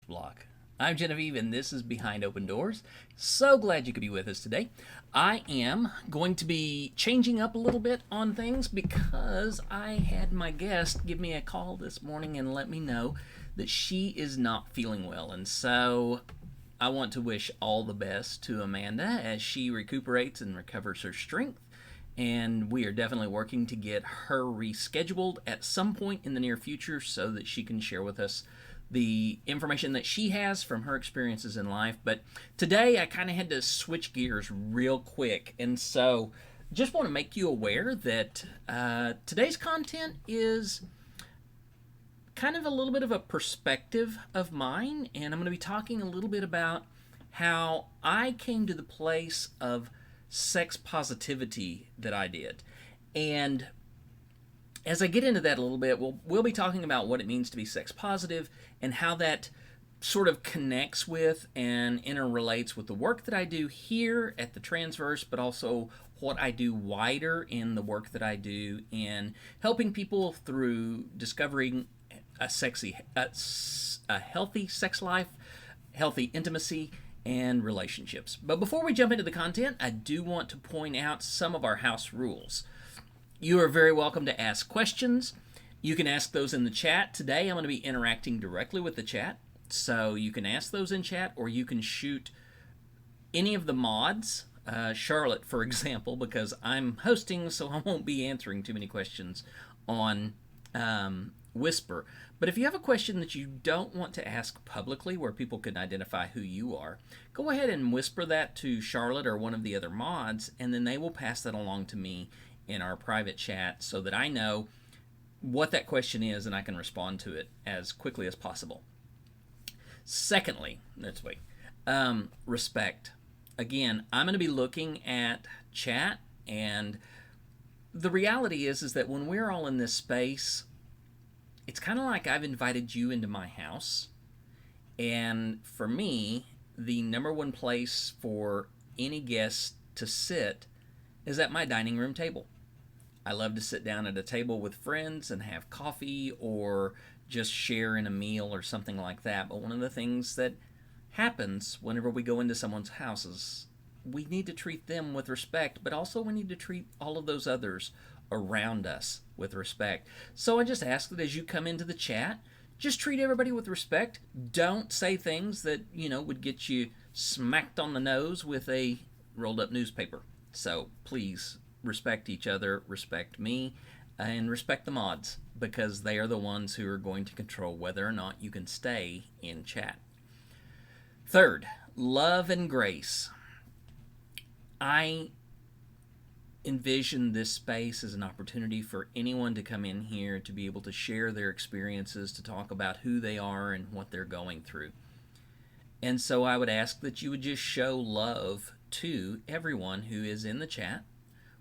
block. I'm Genevieve, and this is Behind Open Doors. So glad you could be with us today. I am going to be changing up a little bit on things because I had my guest give me a call this morning and let me know that she is not feeling well. And so I want to wish all the best to Amanda as she recuperates and recovers her strength. And we are definitely working to get her rescheduled at some point in the near future so that she can share with us the information that she has from her experiences in life. But today I kind of had to switch gears real quick. And so just want to make you aware that today's content is kind of a little bit of a perspective of mine. And I'm going to be talking a little bit about how I came to the place of sex positivity that I did. And as I get into that a little bit, we'll be talking about what it means to be sex positive and how that sort of connects with and interrelates with the work that I do here at the Transverse, but also what I do wider in the work that I do in helping people through discovering a healthy sex life, healthy intimacy, and relationships. But before we jump into the content, I do want to point out some of our house rules. You are very welcome to ask questions. You can ask those in the chat. Today I'm going to be interacting directly with the chat, so you can ask those in chat, or you can shoot any of the mods, Charlotte for example, because I'm hosting, so I won't be answering too many questions on Whisper. But if you have a question that you don't want to ask publicly where people can identify who you are, go ahead and whisper that to Charlotte or one of the other mods, and then they will pass that along to me in our private chat so that I know what that question is and I can respond to it as quickly as possible. Secondly, respect. Again, I'm going to be looking at chat, and the reality is that when we're all in this space, it's kind of like I've invited you into my house. And for me, the number one place for any guest to sit is at my dining room table. I love to sit down at a table with friends and have coffee or just share in a meal or something like that. But one of the things that happens whenever we go into someone's house is we need to treat them with respect, but also we need to treat all of those others around us with respect. So I just ask that as you come into the chat, just treat everybody with respect. Don't say things that, would get you smacked on the nose with a rolled up newspaper. So please respect each other, respect me, and respect the mods, because they are the ones who are going to control whether or not you can stay in chat. Third, love and grace. I envision this space as an opportunity for anyone to come in here to be able to share their experiences, to talk about who they are and what they're going through. And so I would ask that you would just show love to everyone who is in the chat.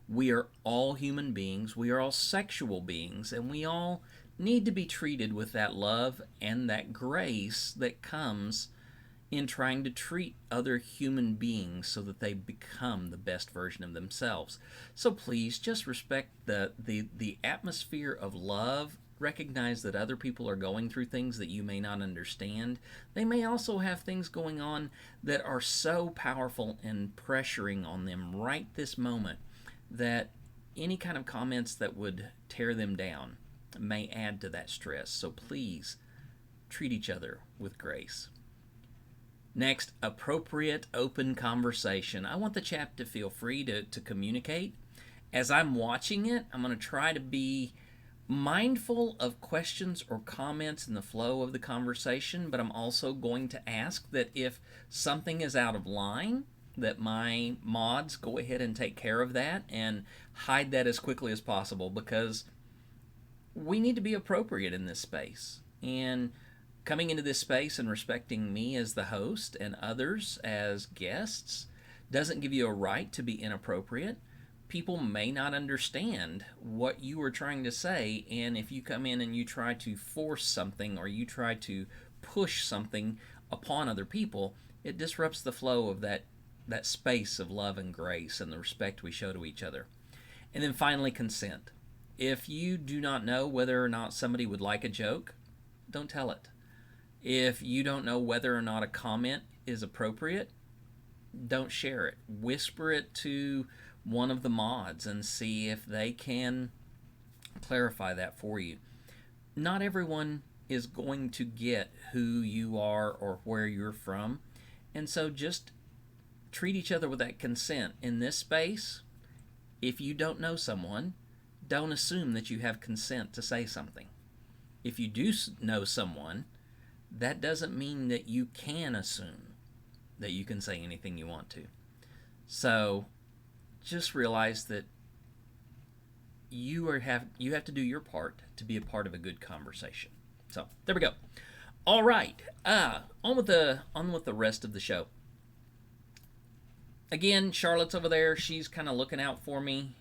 We are all human beings, we are all sexual beings, and we all need to be treated with that love and that grace that comes in trying to treat other human beings so that they become the best version of themselves. So please just respect the atmosphere of love. Recognize that other people are going through things that you may not understand. They may also have things going on that are so powerful and pressuring on them right this moment that any kind of comments that would tear them down may add to that stress. So please treat each other with grace. Next, appropriate open conversation. I want the chat to feel free to communicate. As I'm watching it, I'm going to try to be mindful of questions or comments in the flow of the conversation, but I'm also going to ask that if something is out of line, that my mods go ahead and take care of that and hide that as quickly as possible, because we need to be appropriate in this space. And coming into this space and respecting me as the host and others as guests doesn't give you a right to be inappropriate. People may not understand what you are trying to say, and if you come in and you try to force something or you try to push something upon other people, it disrupts the flow of that space of love and grace and the respect we show to each other. And then finally, consent. If you do not know whether or not somebody would like a joke, don't tell it. If you don't know whether or not a comment is appropriate, don't share it. Whisper it to one of the mods and see if they can clarify that for you. Not everyone is going to get who you are or where you're from, and so just treat each other with that consent. In this space, if you don't know someone, don't assume that you have consent to say something. If you do know someone, that doesn't mean that you can assume that you can say anything you want to. So just realize that you have to do your part to be a part of a good conversation. So there we go. All right, on with the rest of the show. Again, Charlotte's over there. She's kind of looking out for me.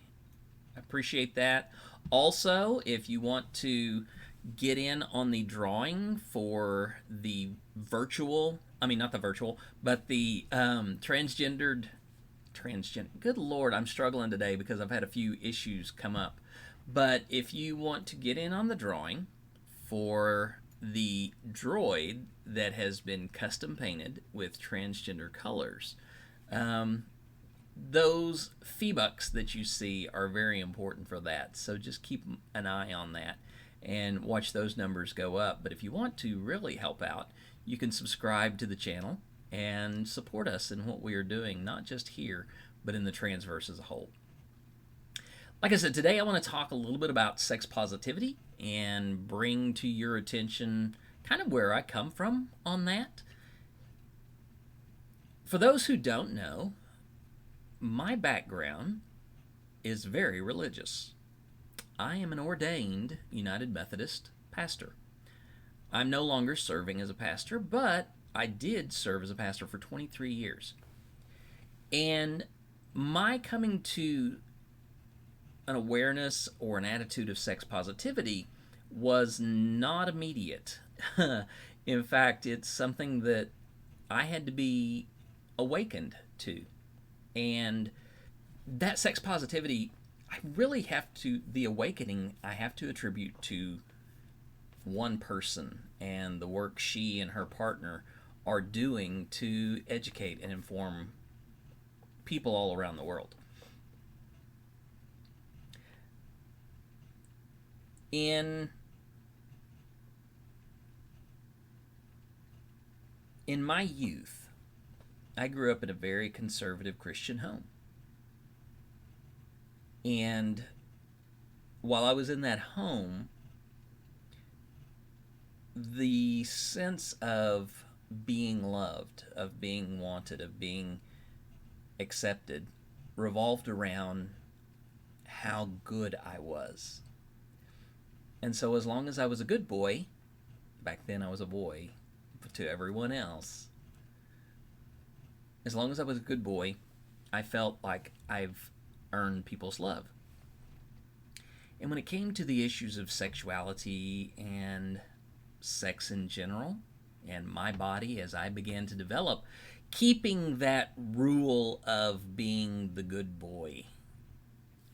I appreciate that. Also, if you want to get in on the drawing for the virtual, not the virtual, but the transgender. Good Lord, I'm struggling today because I've had a few issues come up. But if you want to get in on the drawing for the droid that has been custom painted with transgender colors, those feebucks that you see are very important for that. So just keep an eye on that and watch those numbers go up. But if you want to really help out, you can subscribe to the channel and support us in what we are doing, not just here, but in the Transverse as a whole. Like I said, today I want to talk a little bit about sex positivity and bring to your attention kind of where I come from on that. For those who don't know, my background is very religious. I am an ordained United Methodist pastor. I'm no longer serving as a pastor, but I did serve as a pastor for 23 years. And my coming to an awareness or an attitude of sex positivity was not immediate. In fact, it's something that I had to be awakened to. And that sex positivity, the awakening, I have to attribute to one person and the work she and her partner are doing to educate and inform people all around the world. In my youth, I grew up in a very conservative Christian home. And while I was in that home, the sense of being loved, of being wanted, of being accepted revolved around how good I was. And so as long as I was a good boy, back then I was a boy to everyone else, as long as I was a good boy, I felt like I've earned people's love. And when it came to the issues of sexuality and sex in general, and my body as I began to develop, keeping that rule of being the good boy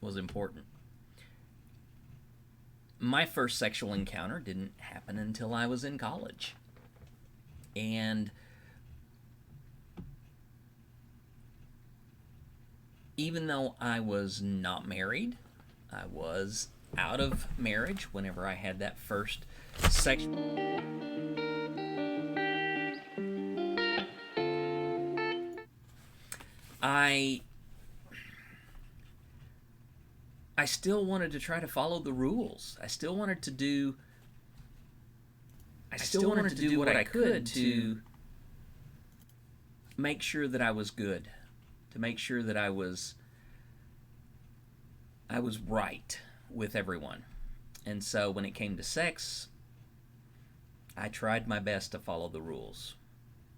was important. My first sexual encounter didn't happen until I was in college. And even though I was not married, I was out of marriage whenever I had that first sexual... I still wanted to try to follow the rules. I still wanted to do what I could to make sure that I was good, to make sure that I was right with everyone. And so when it came to sex, I tried my best to follow the rules.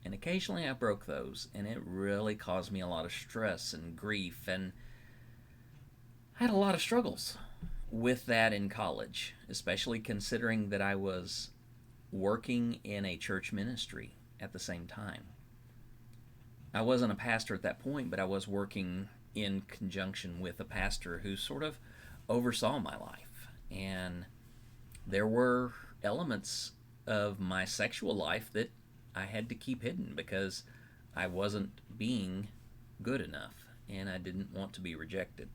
And occasionally I broke those, and it really caused me a lot of stress and grief, and I had a lot of struggles with that in college, especially considering that I was working in a church ministry at the same time. I wasn't a pastor at that point, but I was working in conjunction with a pastor who sort of oversaw my life. And there were elements of my sexual life that I had to keep hidden because I wasn't being good enough and I didn't want to be rejected.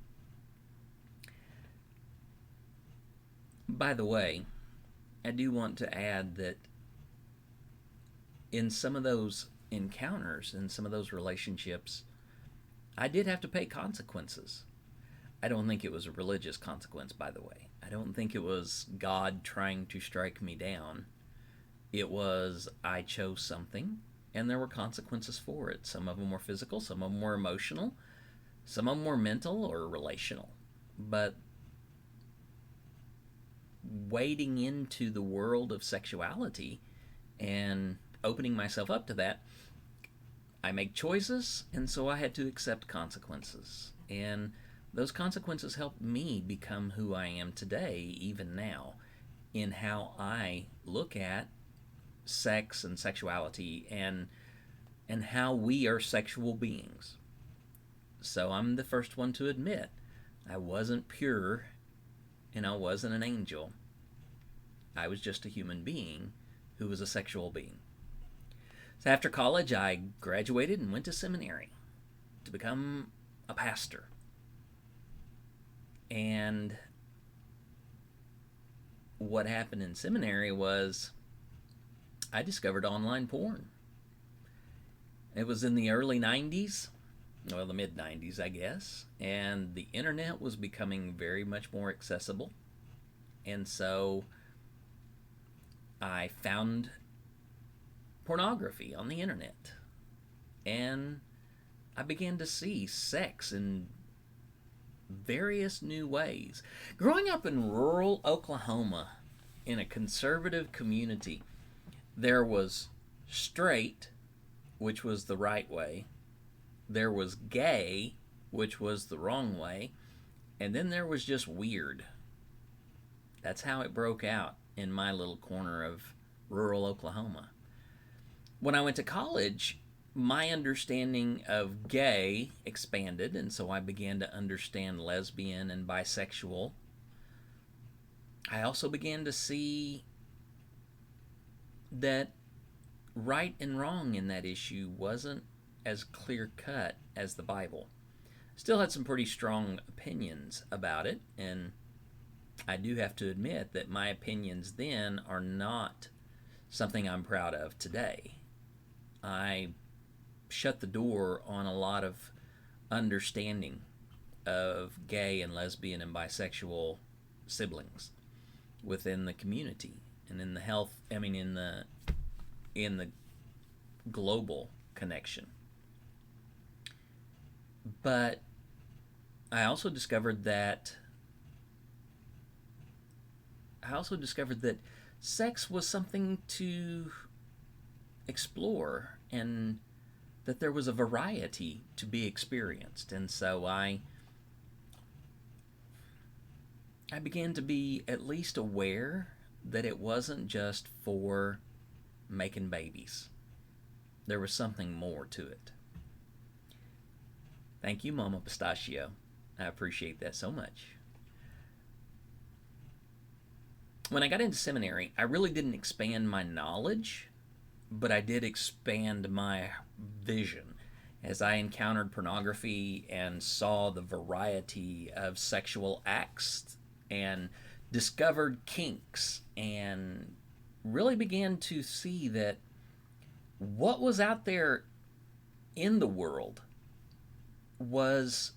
By the way, I do want to add that in some of those encounters, in some of those relationships, I did have to pay consequences. I don't think it was a religious consequence, by the way. I don't think it was God trying to strike me down. It was I chose something, and there were consequences for it. Some of them were physical, some of them were emotional, some of them were mental or relational. But wading into the world of sexuality and opening myself up to that, I make choices, and so I had to accept consequences. And those consequences helped me become who I am today, even now, in how I look at sex and sexuality and how we are sexual beings. So I'm the first one to admit I wasn't pure and I wasn't an angel. I was just a human being who was a sexual being. So after college, I graduated and went to seminary to become a pastor. And what happened in seminary was I discovered online porn. It was in the early 90s, well, the mid 90s, I guess, and the internet was becoming very much more accessible. And so I found pornography on the internet, and I began to see sex in various new ways. Growing up in rural Oklahoma in a conservative community, there was straight, which was the right way, there was gay, which was the wrong way, and then there was just weird. That's how it broke out in my little corner of rural Oklahoma. When I went to college, my understanding of gay expanded, and so I began to understand lesbian and bisexual. I also began to see that right and wrong in that issue wasn't as clear cut as the Bible. Still had some pretty strong opinions about it, and I do have to admit that my opinions then are not something I'm proud of today. I shut the door on a lot of understanding of gay and lesbian and bisexual siblings within the community and in the health, in the global connection. But I also discovered that sex was something to explore and that there was a variety to be experienced. And so I began to be at least aware that it wasn't just for making babies. There was something more to it. Thank you, Mama Pistachio. I appreciate that so much. When I got into seminary, I really didn't expand my knowledge, but I did expand my vision as I encountered pornography and saw the variety of sexual acts and discovered kinks and really began to see that what was out there in the world was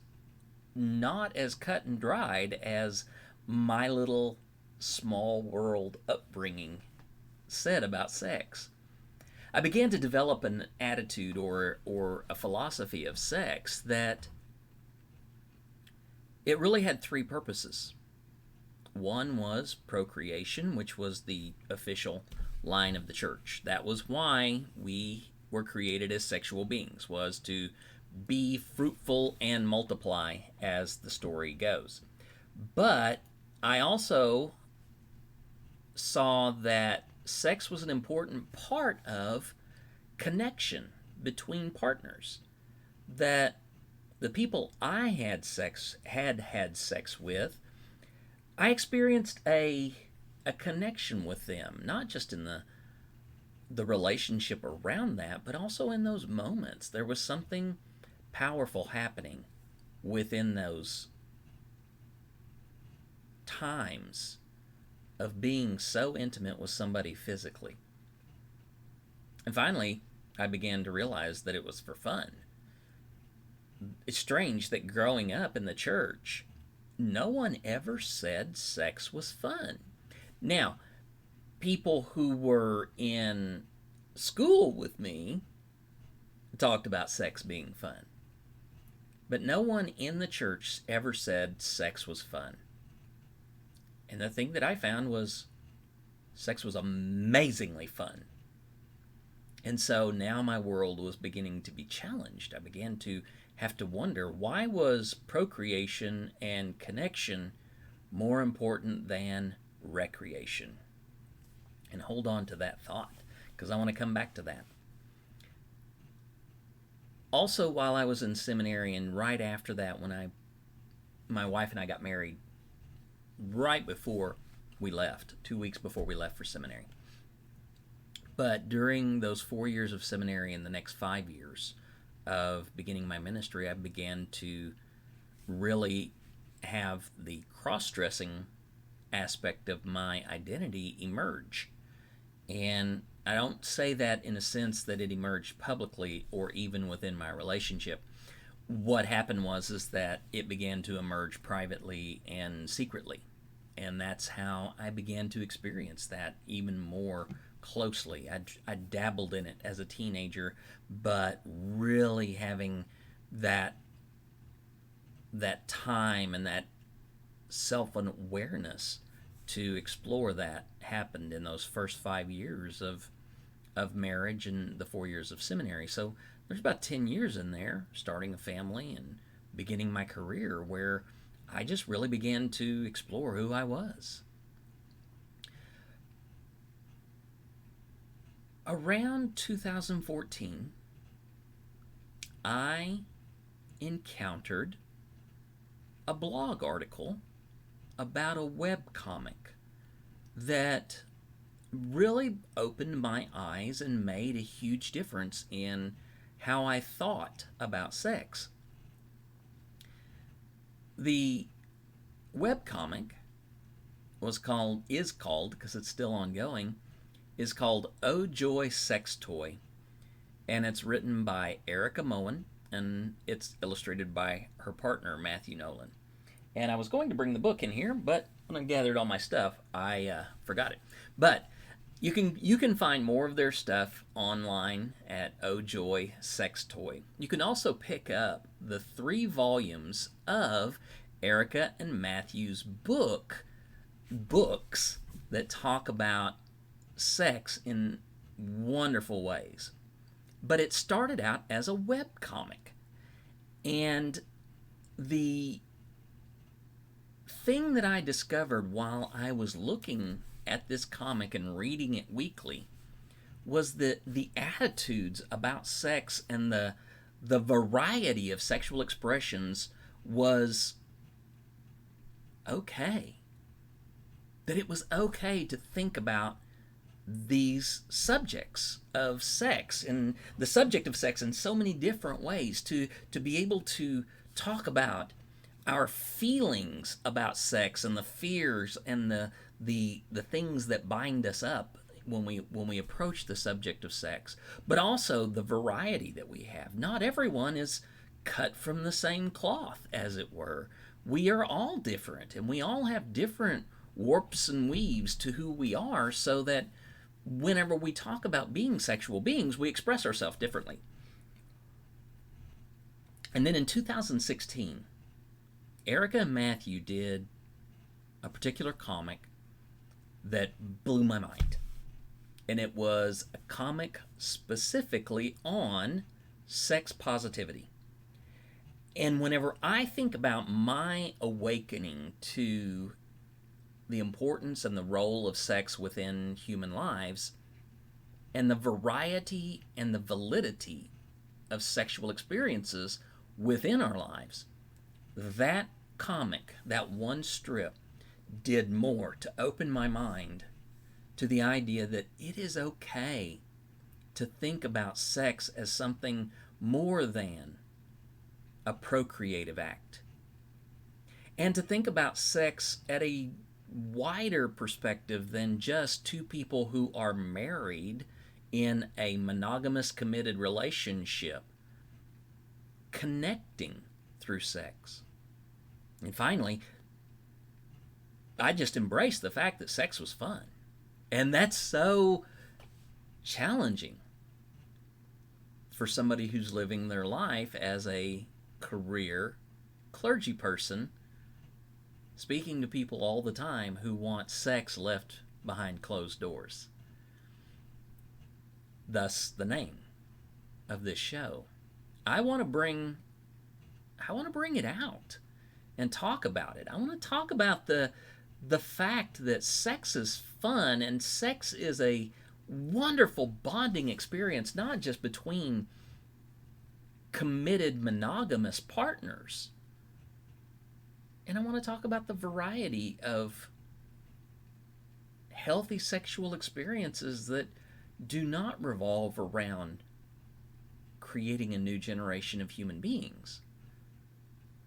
not as cut and dried as my little small world upbringing said about sex. I began to develop an attitude or a philosophy of sex that it really had three purposes. One was procreation, which was the official line of the church. That was why we were created as sexual beings, was to be fruitful and multiply, as the story goes. But I also saw that sex was an important part of connection between partners. That the people I had had sex with, I experienced a connection with them, not just in the the relationship around that, but also in those moments. There was something powerful happening within those times of being so intimate with somebody physically. And finally, I began to realize that it was for fun. It's strange that growing up in the church, no one ever said sex was fun. Now, people who were in school with me talked about sex being fun. But no one in the church ever said sex was fun. And the thing that I found was sex was amazingly fun. And so now my world was beginning to be challenged. I began to have to wonder, why was procreation and connection more important than recreation? And hold on to that thought, because I want to come back to that. Also, while I was in seminary and right after that, when my wife and I got married, right before we left, 2 weeks before we left for seminary. But during those 4 years of seminary and the next 5 years of beginning my ministry, I began to really have the cross-dressing aspect of my identity emerge. And I don't say that in a sense that it emerged publicly or even within my relationship. What happened is that it began to emerge privately and secretly. And that's how I began to experience that even more closely. I dabbled in it as a teenager, but really having that time and that self-awareness to explore that happened in those first 5 years of marriage and the 4 years of seminary. So there's about 10 years in there, starting a family and beginning my career, where I just really began to explore who I was. Around 2014, I encountered a blog article about a webcomic that really opened my eyes and made a huge difference in how I thought about sex. The webcomic is called, because it's still ongoing, is called Oh Joy Sex Toy, and it's written by Erica Moen, and it's illustrated by her partner, Matthew Nolan. And I was going to bring the book in here, but when I gathered all my stuff, I forgot it. But you can find more of their stuff online at Oh Joy Sex Toy. You can also pick up the 3 volumes of Erica and Matthew's books that talk about sex in wonderful ways. But it started out as a webcomic. And the thing that I discovered while I was looking at this comic and reading it weekly was that the attitudes about sex and the variety of sexual expressions was okay. That it was okay to think about these subjects of sex and the subject of sex in so many different ways, to be able to talk about our feelings about sex and the fears and the things that bind us up when we approach the subject of sex, but also the variety that we have. Not everyone is cut from the same cloth, as it were. We are all different, and we all have different warps and weaves to who we are, so that whenever we talk about being sexual beings, we express ourselves differently. And then in 2016, Erica and Matthew did a particular comic that blew my mind. And it was a comic specifically on sex positivity. And whenever I think about my awakening to the importance and the role of sex within human lives, and the variety and the validity of sexual experiences within our lives, that comic, that one strip, did more to open my mind to the idea that it is okay to think about sex as something more than a procreative act, and to think about sex at a wider perspective than just two people who are married in a monogamous committed relationship connecting through sex. And finally, I just embraced the fact that sex was fun. And that's so challenging for somebody who's living their life as a career clergy person, speaking to people all the time who want sex left behind closed doors. Thus the name of this show. I want to bring it out and talk about it. I want to talk about the fact that sex is fun, and sex is a wonderful bonding experience, not just between committed monogamous partners. And I want to talk about the variety of healthy sexual experiences that do not revolve around creating a new generation of human beings.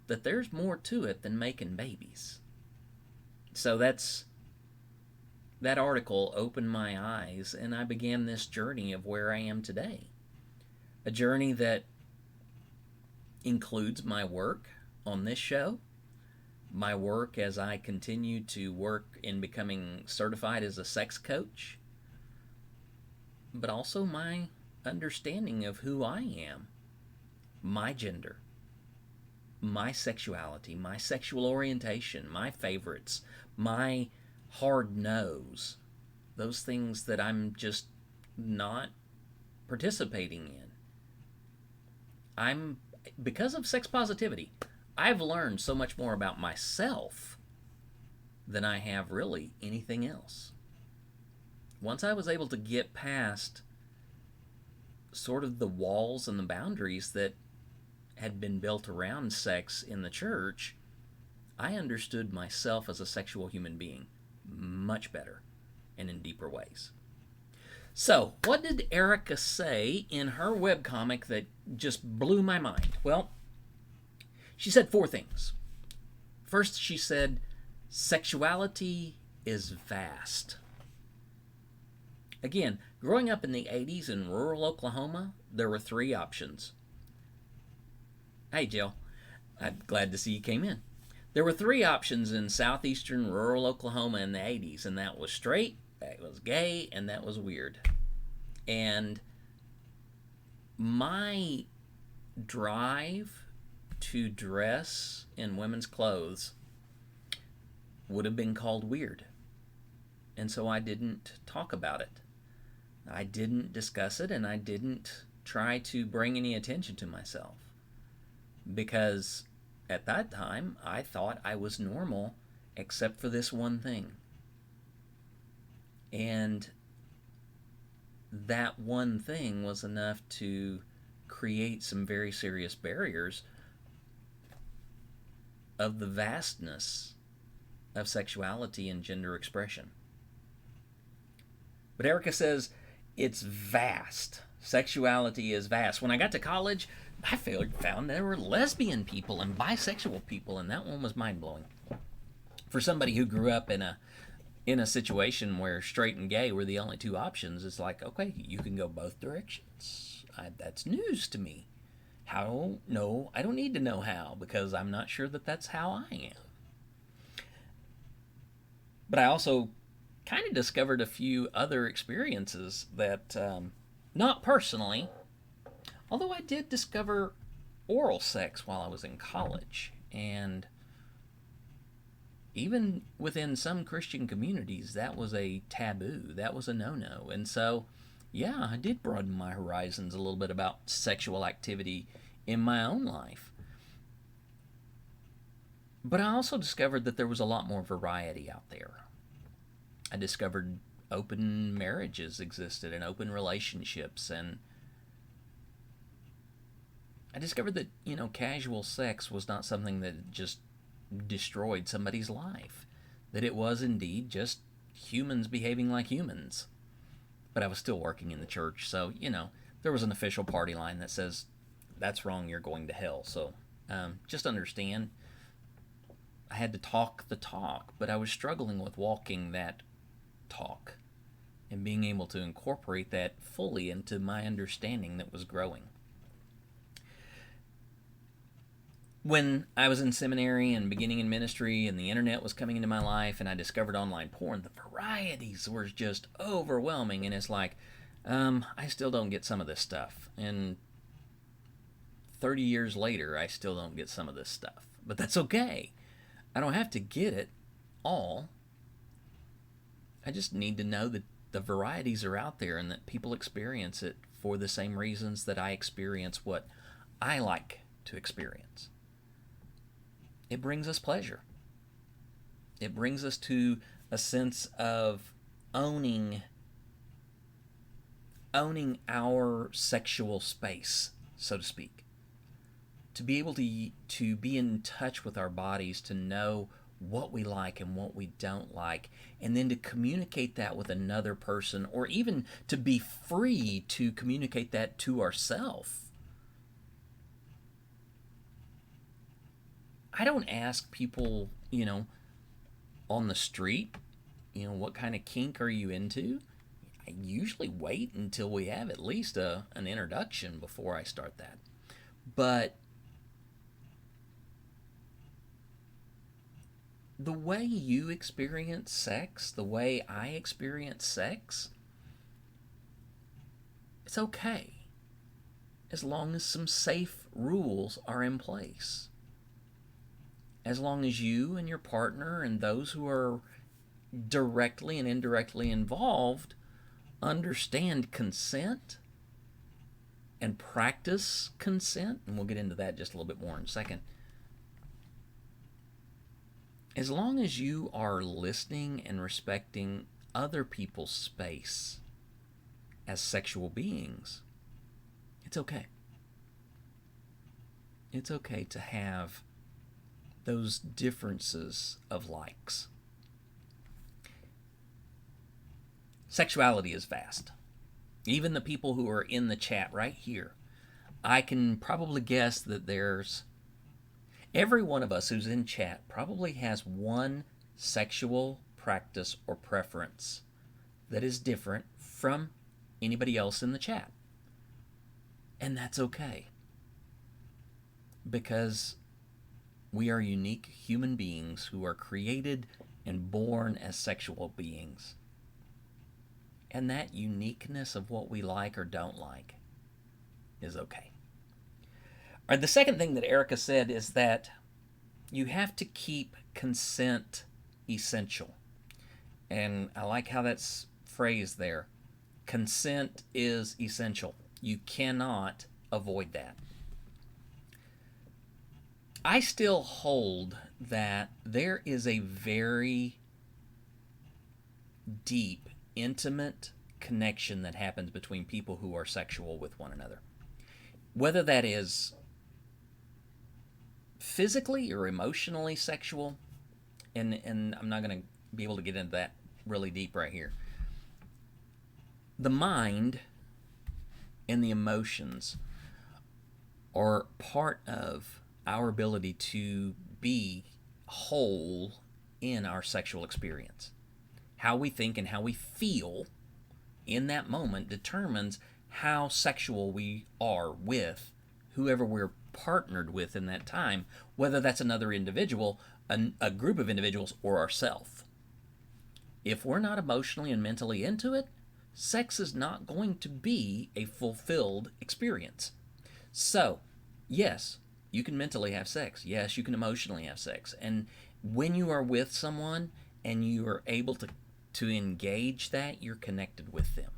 That there's more to it than making babies. So that article opened my eyes, and I began this journey of where I am today. A journey that includes my work on this show, my work as I continue to work in becoming certified as a sex coach, but also my understanding of who I am, my gender, my sexuality, my sexual orientation, my favorites, my hard no's, those things that I'm just not participating in. Because of sex positivity, I've learned so much more about myself than I have really anything else. Once I was able to get past sort of the walls and the boundaries that had been built around sex in the church, I understood myself as a sexual human being much better and in deeper ways. So, what did Erica say in her webcomic that just blew my mind? Well, she said 4 things. First, she said, sexuality is vast. Again, growing up in the 80s in rural Oklahoma, there were 3 options. Hey, Jill. I'm glad to see you came in. There were 3 options in southeastern rural Oklahoma in the 80s, and that was straight, that was gay, and that was weird. And my drive to dress in women's clothes would have been called weird. And so I didn't talk about it. I didn't discuss it, and I didn't try to bring any attention to myself. Because at that time, I thought I was normal, except for this one thing. And that one thing was enough to create some very serious barriers of the vastness of sexuality and gender expression. But Erica says it's vast. Sexuality is vast. When I got to college, I found there were lesbian people and bisexual people, and that one was mind-blowing. For somebody who grew up in a situation where straight and gay were the only 2 options, it's like, okay, you can go both directions. That's news to me. How? No, I don't need to know how, because I'm not sure that that's how I am. But I also kind of discovered a few other experiences that, not personally, although I did discover oral sex while I was in college. And even within some Christian communities, that was a taboo. That was a no-no. And so, yeah, I did broaden my horizons a little bit about sexual activity in my own life. But I also discovered that there was a lot more variety out there. I discovered open marriages existed and open relationships, and I discovered that, casual sex was not something that just destroyed somebody's life. That it was indeed just humans behaving like humans. but I was still working in the church. So, there was an official party line that says, that's wrong, you're going to hell. So just understand, I had to talk the talk, but I was struggling with walking that talk and being able to incorporate that fully into my understanding that was growing. When I was in seminary and beginning in ministry and the internet was coming into my life and I discovered online porn, the varieties were just overwhelming. And it's like, I still don't get some of this stuff. And 30 years later, I still don't get some of this stuff. But that's okay. I don't have to get it all. I just need to know that the varieties are out there and that people experience it for the same reasons that I experience what I like to experience. It brings us pleasure. It brings us to a sense of owning our sexual space, so to speak. To be able to be in touch with our bodies, to know what we like and what we don't like, and then to communicate that with another person, or even to be free to communicate that to ourselves. I don't ask people, on the street, what kind of kink are you into? I usually wait until we have at least an introduction before I start that. But the way you experience sex, the way I experience sex, it's okay, as long as some safe rules are in place. As long as you and your partner and those who are directly and indirectly involved understand consent and practice consent, and we'll get into that just a little bit more in a second. As long as you are listening and respecting other people's space as sexual beings, it's okay. It's okay to have those differences of likes. Sexuality is vast. Even the people who are in the chat right here, I can probably guess that every one of us who's in chat probably has one sexual practice or preference that is different from anybody else in the chat. And that's okay. Because we are unique human beings who are created and born as sexual beings. And that uniqueness of what we like or don't like is okay. All right, the second thing that Erica said is that you have to keep consent essential. And I like how that's phrased there. Consent is essential. You cannot avoid that. I still hold that there is a very deep, intimate connection that happens between people who are sexual with one another. Whether that is physically or emotionally sexual, and I'm not going to be able to get into that really deep right here. The mind and the emotions are part of our ability to be whole in our sexual experience. How we think and how we feel in that moment determines how sexual we are with whoever we're partnered with in that time, whether that's another individual, a group of individuals, or ourselves. If we're not emotionally and mentally into it, sex is not going to be a fulfilled experience. So, yes, you can mentally have sex. Yes, you can emotionally have sex. And when you are with someone and you are able to engage that, you're connected with them.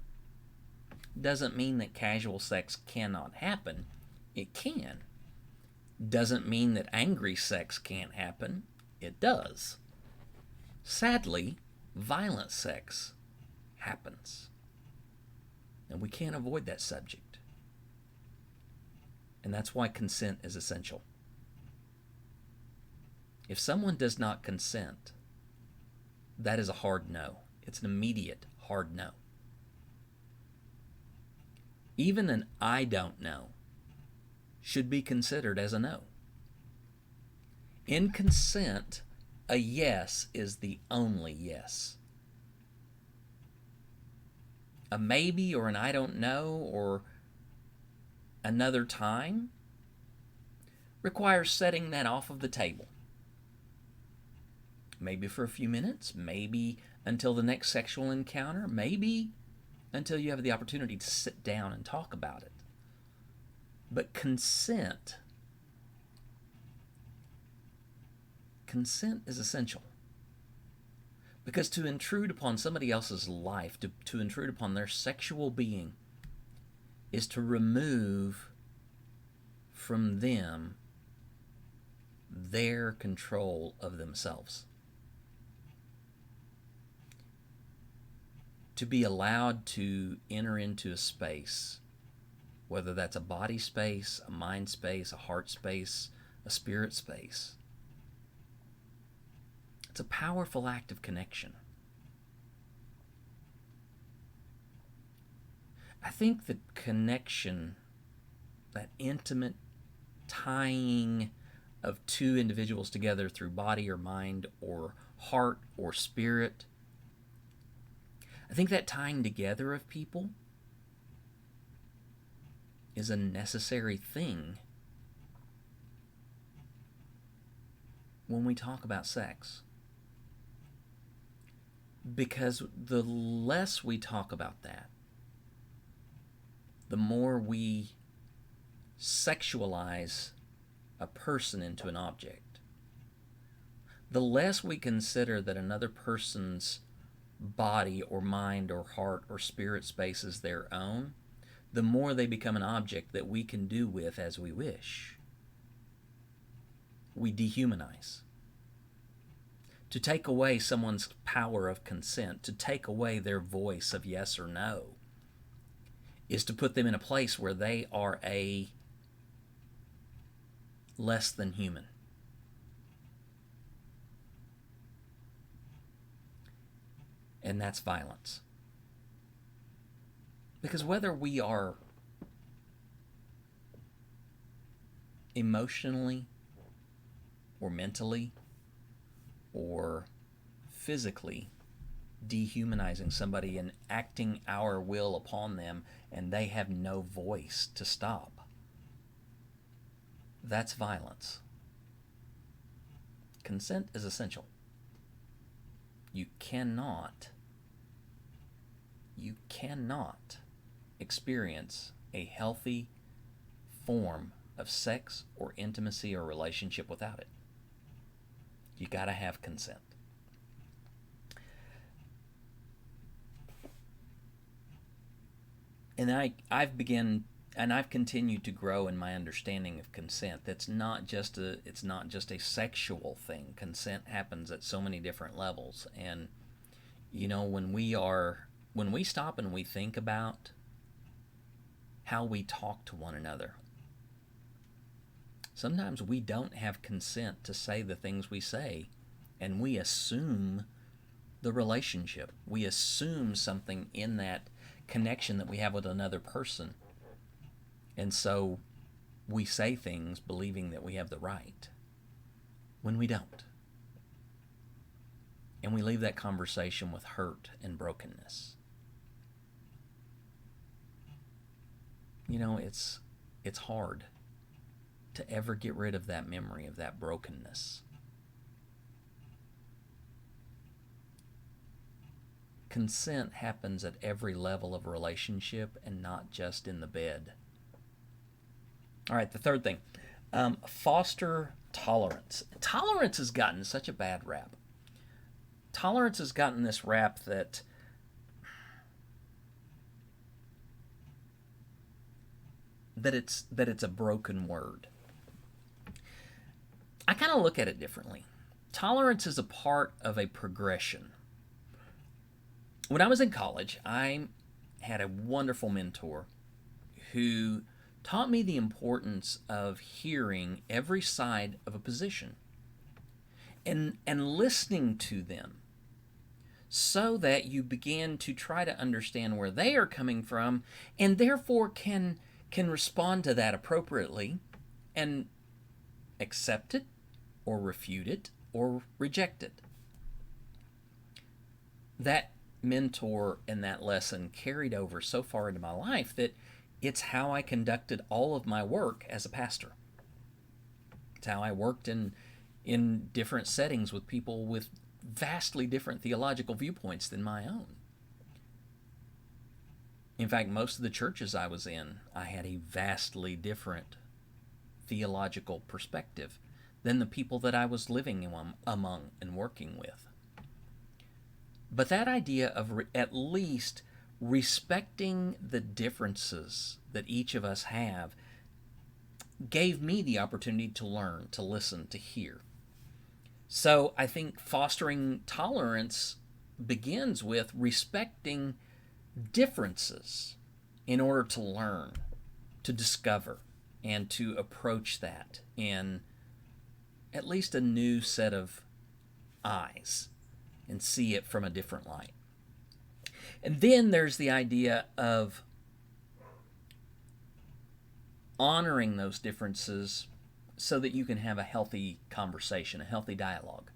Doesn't mean that casual sex cannot happen. It can. Doesn't mean that angry sex can't happen. It does. Sadly, violent sex happens. And we can't avoid that subject. And that's why consent is essential. If someone does not consent, that is a hard no. It's an immediate hard no. Even an I don't know should be considered as a no. In consent, a yes is the only yes. A maybe or an I don't know or another time requires setting that off of the table. Maybe for a few minutes, maybe until the next sexual encounter, maybe until you have the opportunity to sit down and talk about it. But consent is essential. Because to intrude upon somebody else's life, to intrude upon their sexual being, is to remove from them their control of themselves. To be allowed to enter into a space, whether that's a body space, a mind space, a heart space, a spirit space, it's a powerful act of connection. I think the connection, that intimate tying of two individuals together through body or mind or heart or spirit, I think that tying together of people is a necessary thing when we talk about sex. Because the less we talk about that, the more we sexualize a person into an object. The less we consider that another person's body or mind or heart or spirit space is their own, the more they become an object that we can do with as we wish. We dehumanize. To take away someone's power of consent, to take away their voice of yes or no, is to put them in a place where they are a less than human. And that's violence. Because whether we are emotionally or mentally or physically dehumanizing somebody and acting our will upon them, and they have no voice to stop, that's violence. Consent is essential. You cannot experience a healthy form of sex or intimacy or relationship without it. You got to have consent. And I've continued to grow in my understanding of consent. It's not just a sexual thing. Consent happens at so many different levels. And when we stop and we think about how we talk to one another, sometimes we don't have consent to say the things we say, and we assume the relationship. We assume something in that connection that we have with another person. And so we say things believing that we have the right when we don't. And we leave that conversation with hurt and brokenness. It's hard to ever get rid of that memory of that brokenness. Consent happens at every level of a relationship and not just in the bed. All right, the third thing, foster tolerance. Tolerance has gotten such a bad rap. Tolerance has gotten this rap that it's a broken word. I kind of look at it differently. Tolerance is a part of a progression. When I was in college, I had a wonderful mentor who taught me the importance of hearing every side of a position and listening to them so that you begin to try to understand where they are coming from, and therefore can respond to that appropriately and accept it or refute it or reject it. That mentor and that lesson carried over so far into my life that it's how I conducted all of my work as a pastor. It's how I worked in different settings with people with vastly different theological viewpoints than my own. In fact, most of the churches I was in, I had a vastly different theological perspective than the people that I was living among and working with. But that idea of at least respecting the differences that each of us have gave me the opportunity to learn, to listen, to hear. So I think fostering tolerance begins with respecting differences in order to learn, to discover, and to approach that in at least a new set of eyes and see it from a different light. And then there's the idea of honoring those differences so that you can have a healthy conversation, a healthy dialogue.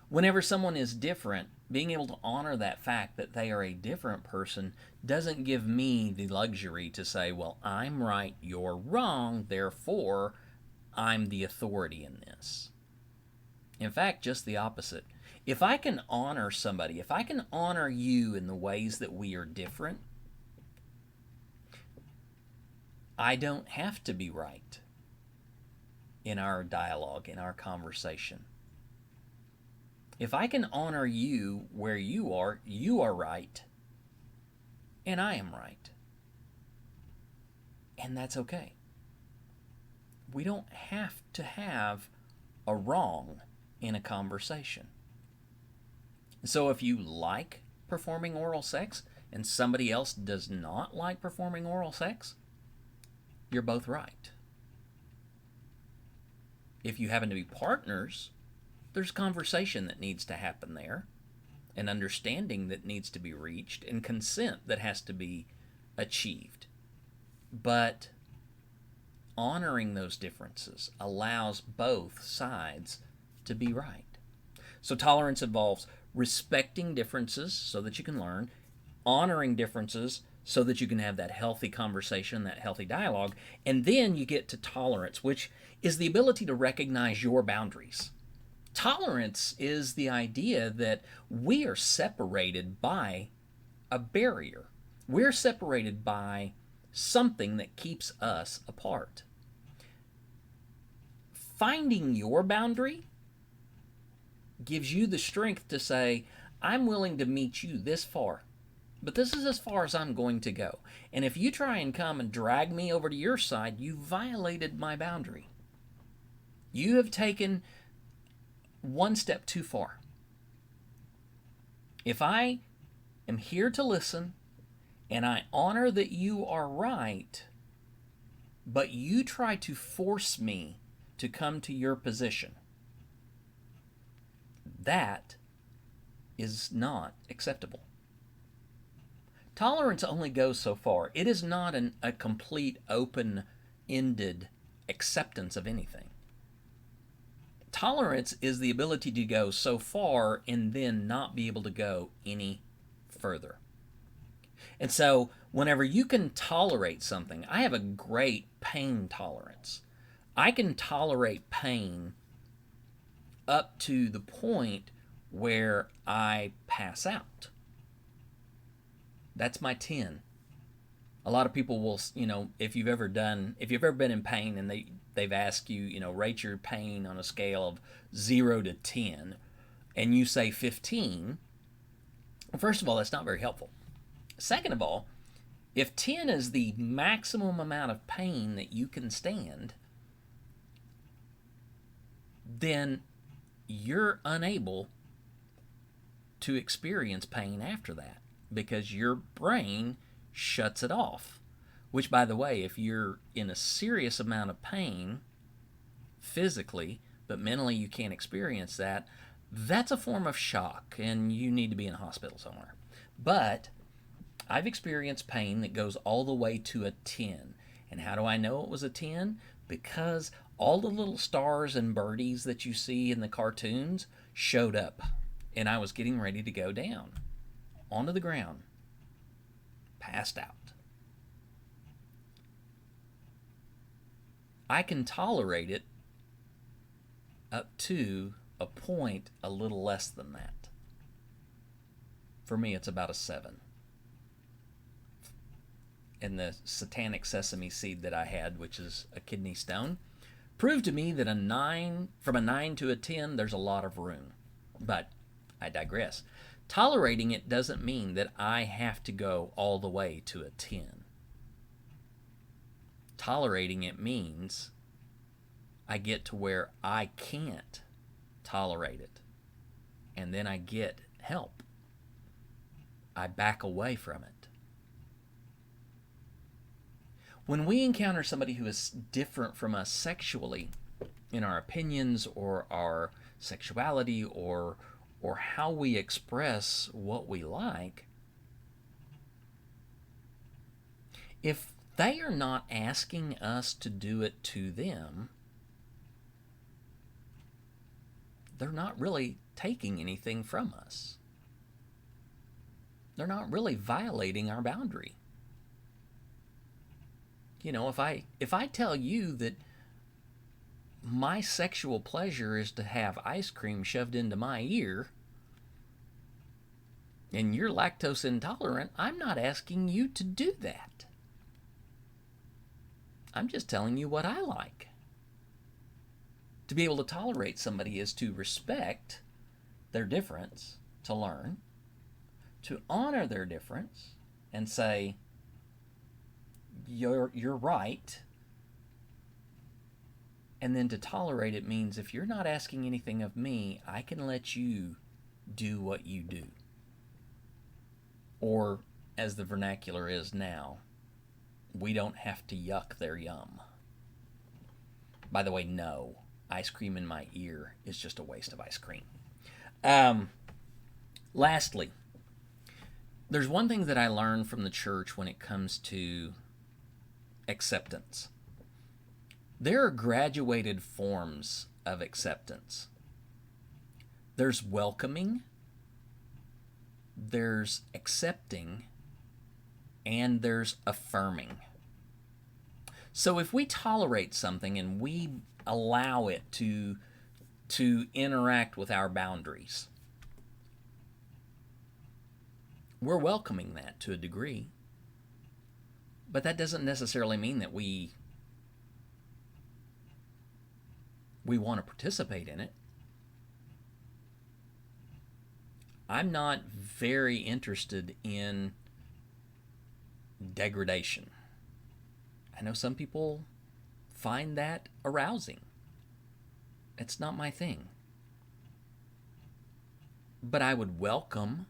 Whenever someone is different, being able to honor that fact that they are a different person doesn't give me the luxury to say, well, I'm right, you're wrong, therefore I'm the authority in this. In fact, just the opposite. If I can honor somebody, if I can honor you in the ways that we are different, I don't have to be right in our dialogue, in our conversation. If I can honor you where you are right, and I am right. And that's okay. We don't have to have a wrong in a conversation. So if you like performing oral sex and somebody else does not like performing oral sex, you're both right. If you happen to be partners, there's conversation that needs to happen there, an understanding that needs to be reached, and consent that has to be achieved. But honoring those differences allows both sides to be right. So tolerance involves respecting differences so that you can learn, honoring differences so that you can have that healthy conversation, that healthy dialogue, and then you get to tolerance, which is the ability to recognize your boundaries. Tolerance is the idea that we are separated by a barrier. We're separated by something that keeps us apart. Finding your boundary gives you the strength to say, I'm willing to meet you this far, but this is as far as I'm going to go. And if you try and come and drag me over to your side, you violated my boundary. You have taken one step too far. If I am here to listen and I honor that you are right, but you try to force me to come to your position, that is not acceptable. Tolerance only goes so far. It is not a complete open-ended acceptance of anything. Tolerance is the ability to go so far and then not be able to go any further. And so whenever you can tolerate something, I have a great pain tolerance. I can tolerate pain up to the point where I pass out. That's my 10. A lot of people will, if you've ever been in pain and they've asked you, rate your pain on a scale of 0 to 10, and you say 15, well, first of all, that's not very helpful. Second of all, if 10 is the maximum amount of pain that you can stand, then you're unable to experience pain after that because your brain shuts it off. Which, by the way, if you're in a serious amount of pain physically, but mentally you can't experience that, that's a form of shock, and you need to be in a hospital somewhere. But I've experienced pain that goes all the way to a 10. And how do I know it was a 10? Because all the little stars and birdies that you see in the cartoons showed up, and I was getting ready to go down onto the ground, passed out. I can tolerate it up to a point a little less than that. For me, it's about a 7. And the satanic sesame seed that I had, which is a kidney stone, proved to me that from a 9 to a 10, there's a lot of room. But I digress. Tolerating it doesn't mean that I have to go all the way to a 10. Tolerating it means I get to where I can't tolerate it. And then I get help. I back away from it. When we encounter somebody who is different from us sexually, in our opinions or our sexuality or how we express what we like, if they are not asking us to do it to them, they're not really taking anything from us. They're not really violating our boundary. You know, if I tell you that my sexual pleasure is to have ice cream shoved into my ear, and you're lactose intolerant, I'm not asking you to do that. I'm just telling you what I like. To be able to tolerate somebody is to respect their difference, to learn, to honor their difference, and say, you're right. And then to tolerate it means if you're not asking anything of me, I can let you do what you do. Or, as the vernacular is now, we don't have to yuck their yum. By the way, no. Ice cream in my ear is just a waste of ice cream. Lastly, there's one thing that I learned from the church when it comes to acceptance. There are graduated forms of acceptance. There's welcoming, there's accepting, and there's affirming. So if we tolerate something and we allow it to interact with our boundaries, we're welcoming that to a degree. But that doesn't necessarily mean that we want to participate in it. I'm not very interested in degradation. I know some people find that arousing. It's not my thing. But I would welcome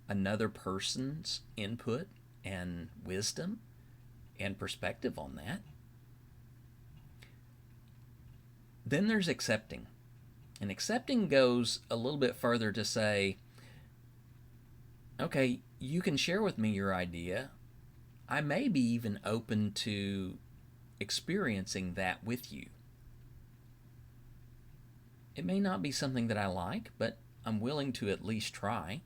another person's input and wisdom and perspective on that. Then there's accepting. And accepting goes a little bit further to say, okay, you can share with me your idea. I may be even open to experiencing that with you. It may not be something that I like, but I'm willing to at least try.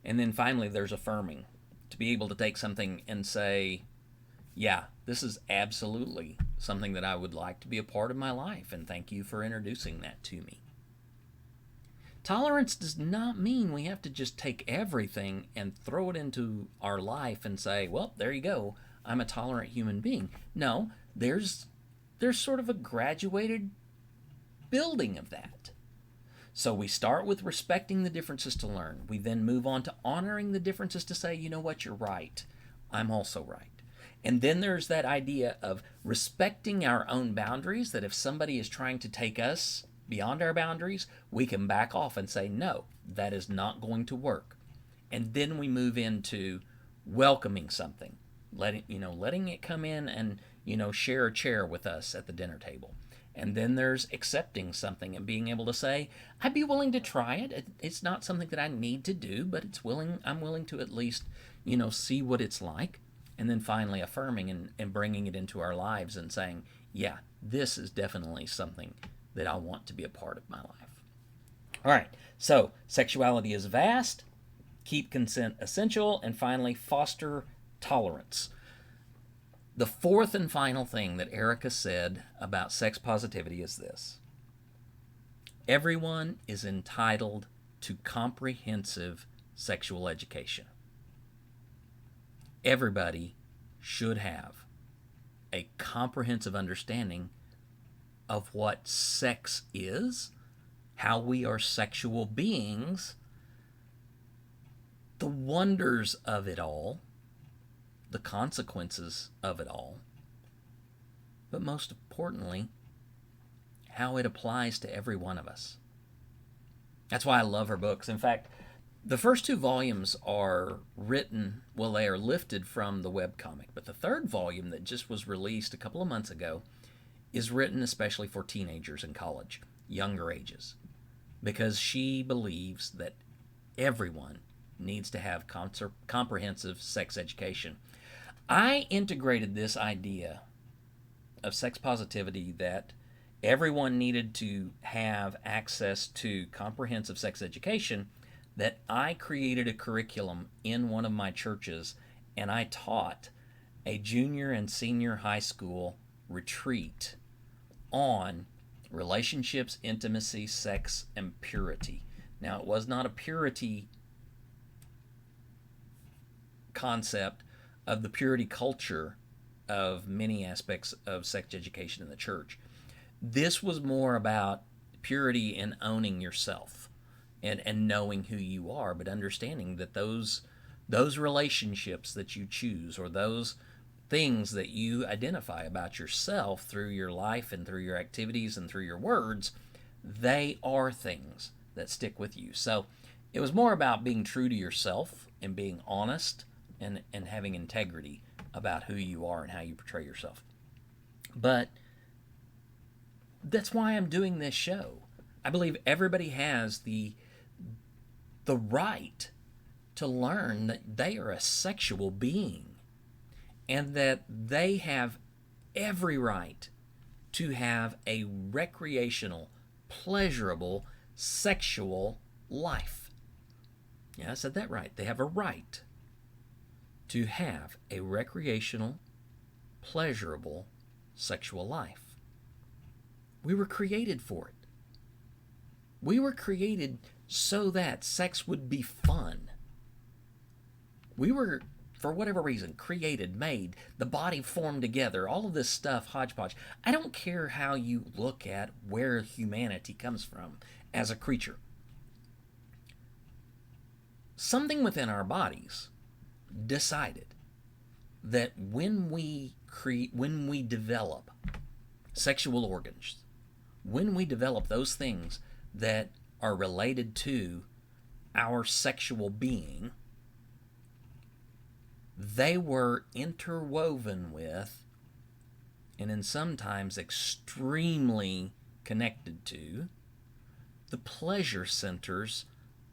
And then finally, there's affirming. To be able to take something and say, yeah, this is absolutely something that I would like to be a part of my life, and thank you for introducing that to me. Tolerance does not mean we have to just take everything and throw it into our life and say, well, there you go, I'm a tolerant human being. No, there's sort of a graduated building of that. So we start with respecting the differences to learn. We then move on to honoring the differences to say, you know what, you're right. I'm also right. And then there's that idea of respecting our own boundaries, that if somebody is trying to take us beyond our boundaries, we can back off and say, no, that is not going to work. And then we move into welcoming something, letting it come in and, share a chair with us at the dinner table. And then there's accepting something and being able to say, I'd be willing to try it. It's not something that I need to do, but I'm willing to at least, see what it's like. And then finally affirming and bringing it into our lives and saying, yeah, this is definitely something that I want to be a part of my life. All right, so sexuality is vast, keep consent essential, and finally, foster tolerance. The fourth and final thing that Erica said about sex positivity is this: everyone is entitled to comprehensive sexual education. Everybody should have a comprehensive understanding of what sex is, how we are sexual beings, the wonders of it all, the consequences of it all, but most importantly, how it applies to every one of us. That's why I love her books. In fact, the first two volumes are written, well, they are lifted from the webcomic, but the third volume that just was released a couple of months ago is written especially for teenagers in college, younger ages, because she believes that everyone needs to have comprehensive sex education. I integrated this idea of sex positivity, that everyone needed to have access to comprehensive sex education, that I created a curriculum in one of my churches, and I taught a junior and senior high school retreat on relationships, intimacy, sex, and purity. Now, it was not a purity concept of the purity culture of many aspects of sex education in the church. This was more about purity and owning yourself and knowing who you are, but understanding that those relationships that you choose, or those things that you identify about yourself through your life and through your activities and through your words, they are things that stick with you. So it was more about being true to yourself and being honest and having integrity about who you are and how you portray yourself. But that's why I'm doing this show. I believe everybody has the right to learn that they are a sexual being, and that they have every right to have a recreational, pleasurable, sexual life. Yeah, I said that right. They have a right to have a recreational, pleasurable, sexual life. We were created for it. We were created so that sex would be fun. We were, for whatever reason, created, made, the body formed together, all of this stuff, hodgepodge. I don't care how you look at where humanity comes from as a creature. Something within our bodies decided that when we develop sexual organs, when we develop those things that are related to our sexual being, they were interwoven with, and in sometimes extremely connected to, the pleasure centers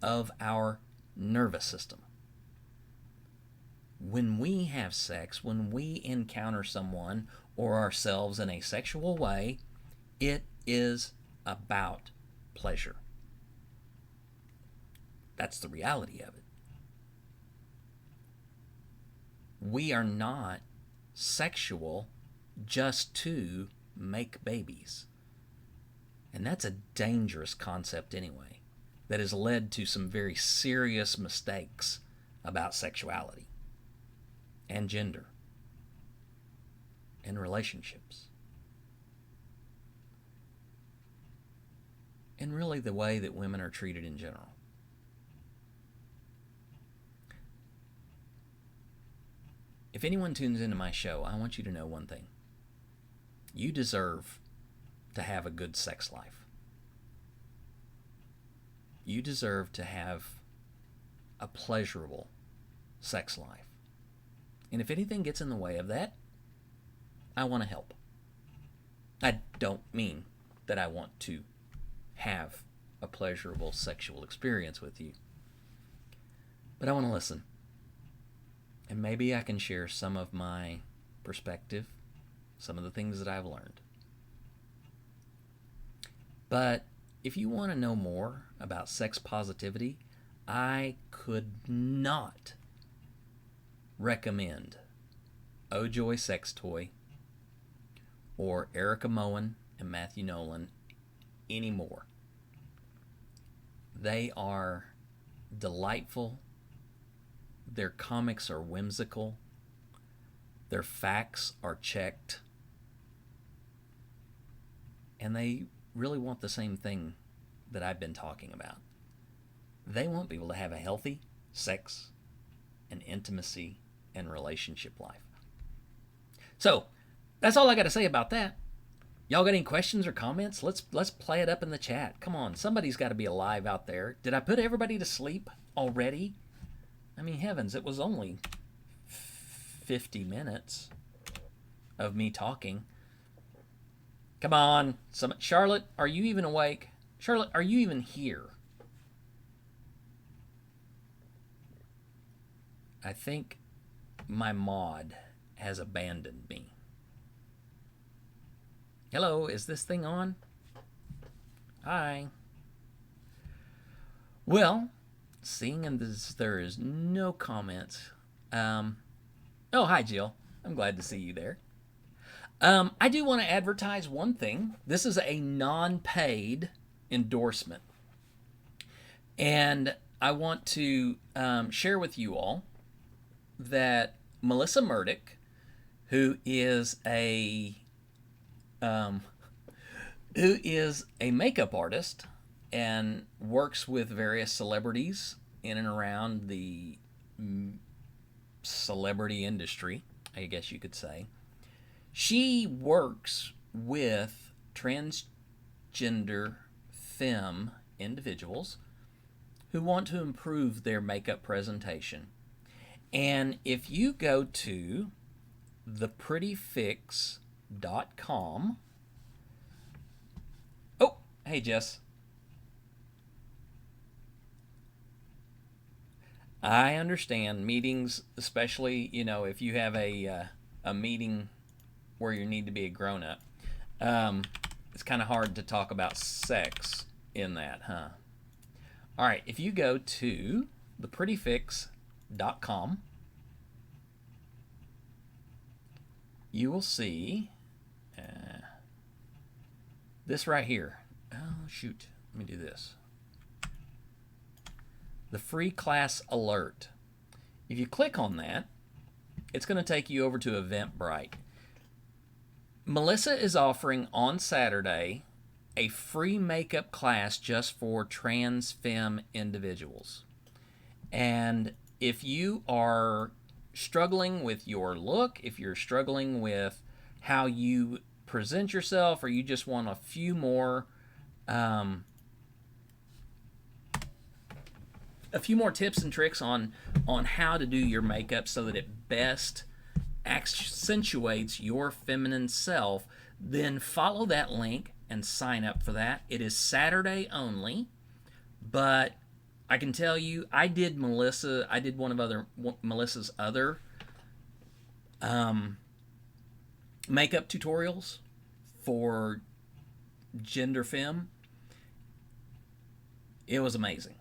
of our nervous system. When we have sex, when we encounter someone or ourselves in a sexual way, it is about pleasure. That's the reality of it. We are not sexual just to make babies. And that's a dangerous concept anyway, that has led to some very serious mistakes about sexuality and gender and relationships. And really the way that women are treated in general. If anyone tunes into my show, I want you to know one thing. You deserve to have a good sex life. You deserve to have a pleasurable sex life. And if anything gets in the way of that, I want to help. I don't mean that I want to have a pleasurable sexual experience with you, but I want to listen. And maybe I can share some of my perspective, some of the things that I've learned. But if you want to know more about sex positivity, I could not recommend Oh Joy Sex Toy or Erica Moen and Matthew Nolan anymore. They are delightful. Their comics are whimsical. Their facts are checked. And they really want the same thing that I've been talking about. They want people to have a healthy sex and intimacy and relationship life. So, that's all I got to say about that. Y'all got any questions or comments? Let's play it up in the chat. Come on, somebody's got to be alive out there. Did I put everybody to sleep already? I mean, heavens, it was only 50 minutes of me talking. Come on. Charlotte, are you even awake? Charlotte, are you even here? I think my mod has abandoned me. Hello, is this thing on? Hi. Well, seeing as there is no comments. Oh, hi, Jill. I'm glad to see you there. I do want to advertise one thing. This is a non-paid endorsement. And I want to share with you all that Melissa Murdoch, who is a makeup artist and works with various celebrities in and around the celebrity industry, I guess you could say. She works with transgender femme individuals who want to improve their makeup presentation. And if you go to theprettyfix.com. Oh, hey, Jess. I understand meetings, especially, if you have a meeting where you need to be a grown-up. It's kind of hard to talk about sex in that, huh? All right, if you go to theprettyfix.com, you will see this right here. Oh, shoot. Let me do this. The free class alert. If you click on that, it's going to take you over to Eventbrite. Melissa is offering on Saturday a free makeup class just for trans femme individuals. And if you are struggling with your look, if you're struggling with how you present yourself, or you just want a few more tips and tricks on how to do your makeup so that it best accentuates your feminine self, then follow that link and sign up for that. It is Saturday only, but I can tell you, I did Melissa's other makeup tutorials for gender femme. It was amazing.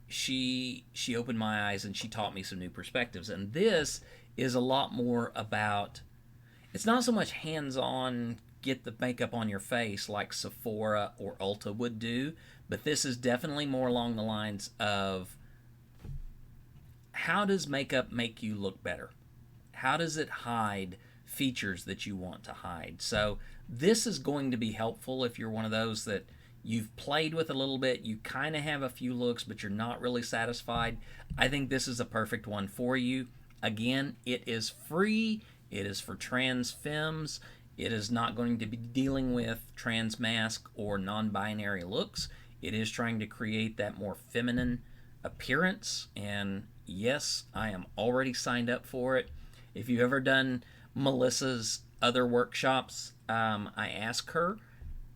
She opened my eyes and she taught me some new perspectives. And this is a lot more about, it's not so much hands-on, get the makeup on your face like Sephora or Ulta would do, but this is definitely more along the lines of, how does makeup make you look better? How does it hide features that you want to hide? So this is going to be helpful if you're one of those that you've played with a little bit, you kind of have a few looks, but you're not really satisfied. I think this is a perfect one for you. Again, it is free. It is for trans femmes. It is not going to be dealing with trans mask or non-binary looks. It is trying to create that more feminine appearance. And yes, I am already signed up for it. If you've ever done Melissa's other workshops I ask her,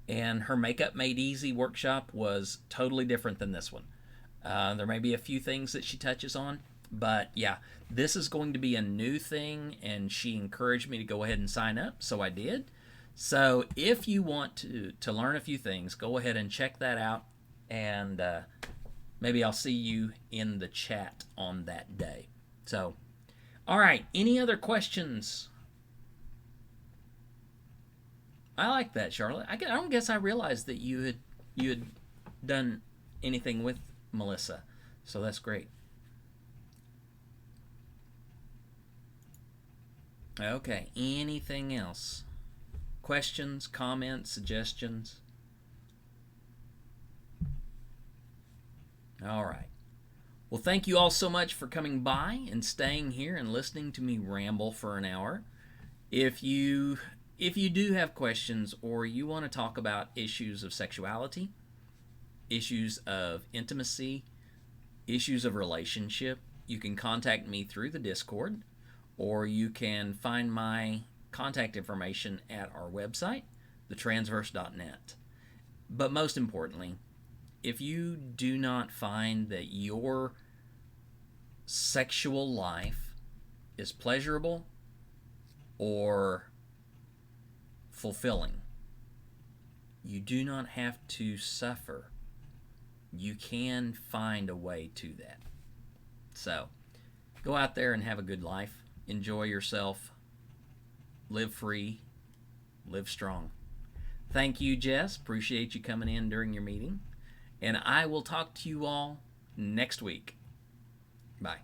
and her Makeup Made Easy workshop was totally different than this one. There may be a few things that she touches on, but yeah, this is going to be a new thing, and she encouraged me to go ahead and sign up, so I did. So if you want to learn a few things, go ahead and check that out, and maybe I'll see you in the chat on that day. So, all right, any other questions? I like that, Charlotte. I don't guess I realized that you had done anything with Melissa, so that's great. Okay, anything else? Questions, comments, suggestions? All right. Well, thank you all so much for coming by and staying here and listening to me ramble for an hour. If you do have questions, or you want to talk about issues of sexuality, issues of intimacy, issues of relationship, you can contact me through the Discord, or you can find my contact information at our website, thetransverse.net. But most importantly, if you do not find that your sexual life is pleasurable or fulfilling, you do not have to suffer. You can find a way to that. So, go out there and have a good life. Enjoy yourself. Live free. Live strong. Thank you, Jess. Appreciate you coming in during your meeting. And I will talk to you all next week. Bye.